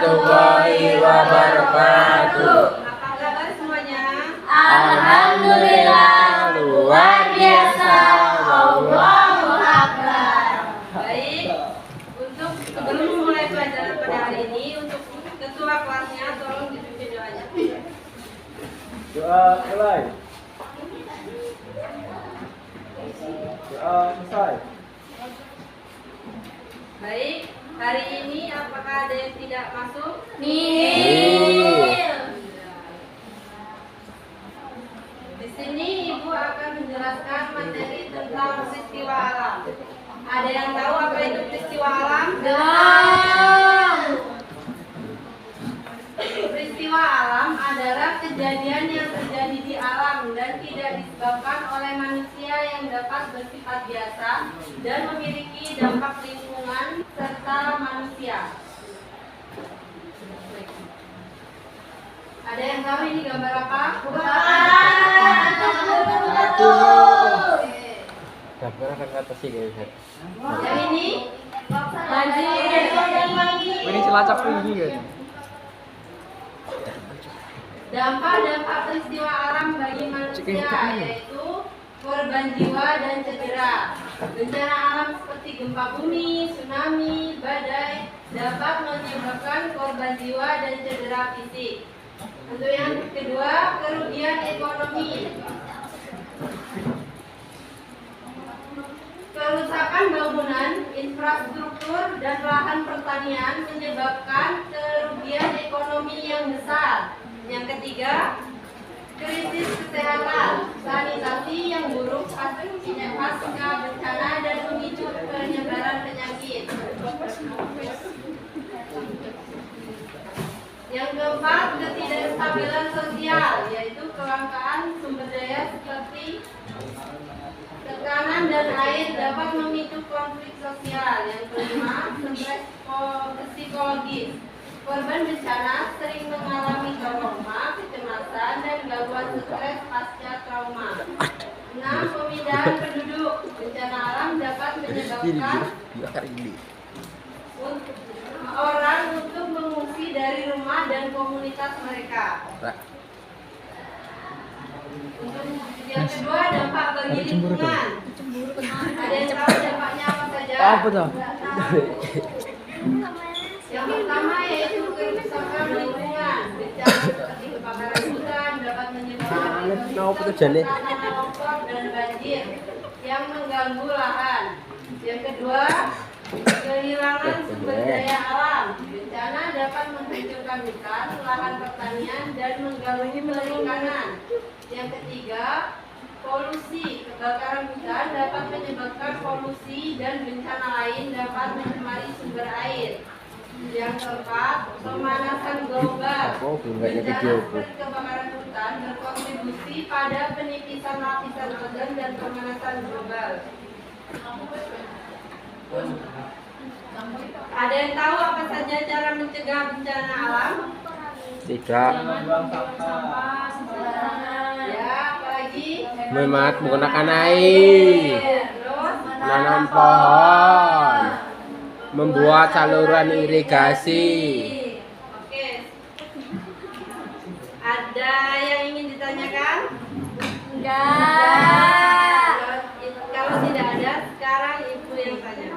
warahmatullahi wabarakatuh. Apa kabar semuanya? Alhamdulillah, luar biasa. Allahu Akbar. Baik, untuk sebelum memulai pelajaran pada hari ini, untuk ketua kelasnya tolong dipimpin doanya. Doa mulai. Doa selesai. Baik, hari ini apakah ada yang tidak masuk? Di sini Ibu akan menjelaskan materi tentang peristiwa alam. Ada yang tahu apa itu peristiwa alam? Peristiwa alam adalah kejadian yang terjadi di alam dan tidak disebabkan oleh manusia yang dapat bersifat biasa dan memiliki dampak lingkungan serta manusia. Ada yang tahu ini gambar apa? Gambar akan ke atas sih guys. Yang ini? Banjir. Ini celacap ini guys. Dampak-dampak peristiwa alam bagi manusia yaitu korban jiwa dan cedera. Bencana alam seperti gempa bumi, tsunami, badai dapat menyebabkan korban jiwa dan cedera fisik. Untuk yang kedua, kerugian ekonomi. Kerusakan bangunan, infrastruktur, dan lahan pertanian menyebabkan kerugian ekonomi yang besar. Yang ketiga, krisis kesehatan, sanitasi yang buruk pasca bencana dan memicu penyebaran penyakit. Yang keempat, ketidakstabilan sosial, yaitu kelangkaan sumber daya seperti tekanan dan air dapat memicu konflik sosial. Yang kelima, stres psikologis. Korban bencana sering mengalami trauma, kecemasan, dan gangguan stres pasca trauma. 6. Pemindahan penduduk. Bencana alam dapat menyebabkan orang untuk mengungsi dari rumah dan komunitas mereka. Untuk yang kedua, dampak bagi lingkungan. Ada yang tahu dampaknya apa saja? Apa tuh? Yang pertama yaitu kerusakan lingkungan. Bencana seperti kebakaran hutan dapat menyebabkan tanah longsor dan banjir yang mengganggu lahan. Yang kedua, kehilangan sumber daya alam. Bencana dapat menghancurkan hutan, lahan pertanian, dan mengganggu perikanan. Yang ketiga, polusi. Kebakaran hutan dapat menyebabkan polusi dan bencana lain dapat mencemari sumber air. Yang keempat, pemanasan global. Bencana seperti kebakaran hutan berkontribusi pada penipisan lapisan ozon dan pemanasan global. Ada yang tahu apa saja cara mencegah bencana alam? Tidak. Ya, apalagi? Menggunakan air, Terus, menanam pohon, membuat saluran irigasi. Oke. Ada yang ingin ditanyakan? Enggak. Kalau tidak ada, sekarang Ibu yang tanya.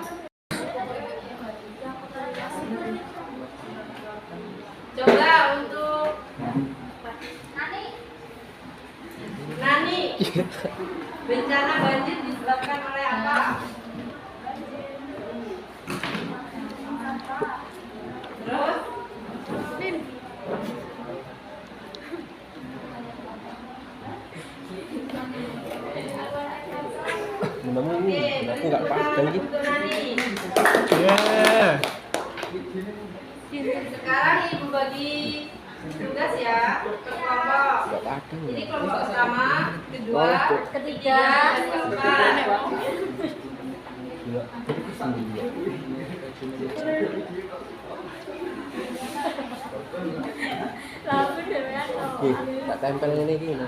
Coba untuk Nani. Bencana banjir disebabkan oleh apa? Terus? Oke, Aku nggak paham lagi. untuk Nani. Sekarang Ibu bagi tugas ya per kelompok. Ini kelompok pertama, kedua, ketiga, dan keempat. Tak tempel ini gini.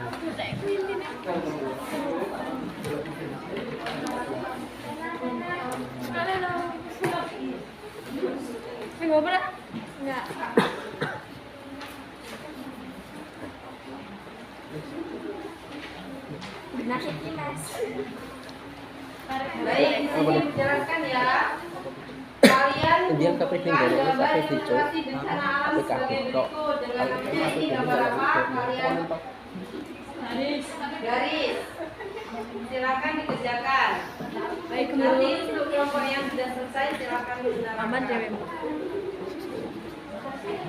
Enggak. Baik, di sini dijelaskan ya. Kalian Indian tapi tinggal membutuhkan gambar tapi hijau. ilustrasi bencana alam Tapi sebagai kaki tok. berikut. Dengan Kalau namanya ini gambar apa? Kalian garis. Silakan dikerjakan. Baik, nanti untuk kelompok yang sudah selesai silakan didengarkan. Aman ya, Mem?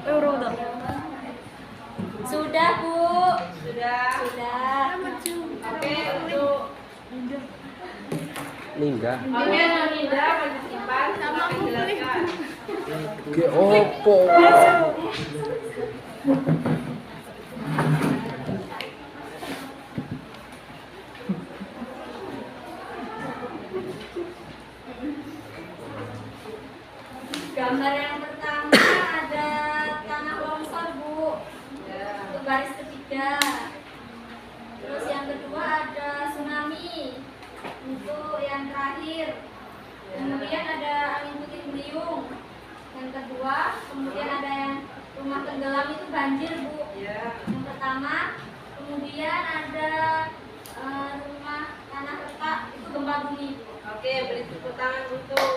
Udah. Sudah, Bu. Sudah. Sudah. Oke, untuk Ningga. Oke, Nida maju simpan. Silakan jelaskan. Ke opo? Gambar yang pertama ada tanah longsor, Bu. Itu baris ketiga. Terus yang kedua ada tsunami. Untuk yang terakhir. Kemudian ada angin puting beliung. Yang kedua, kemudian ada yang rumah tenggelam itu banjir, Bu. Ya. Yang pertama, kemudian ada rumah tanah retak itu gempa bumi. Oke, beri tepuk tangan untuk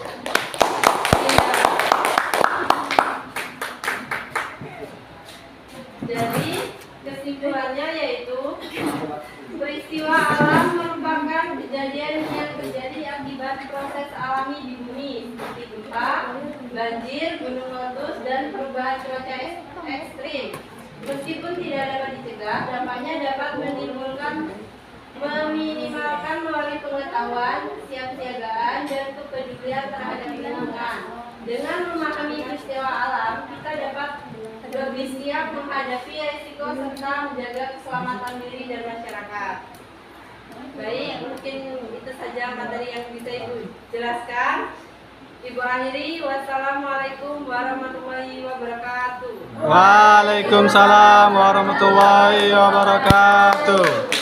Jadi kesimpulannya yaitu peristiwa alam merupakan kejadian yang terjadi akibat proses alami di bumi seperti gempa, banjir, gunung meletus, dan perubahan cuaca ekstrim. Meskipun tidak dapat dicegah, dampaknya dapat meminimalkan melalui pengetahuan, kesiapsiagaan, dan kepedulian terhadap lingkungan. Dengan memahami peristiwa alam, kita dapat lebih siap menghadapi risiko serta menjaga keselamatan diri dan masyarakat. Baik, mungkin itu saja materi yang bisa Ibu jelaskan. Ibu akhiri, wassalamualaikum warahmatullahi wabarakatuh. Waalaikumsalam warahmatullahi wabarakatuh.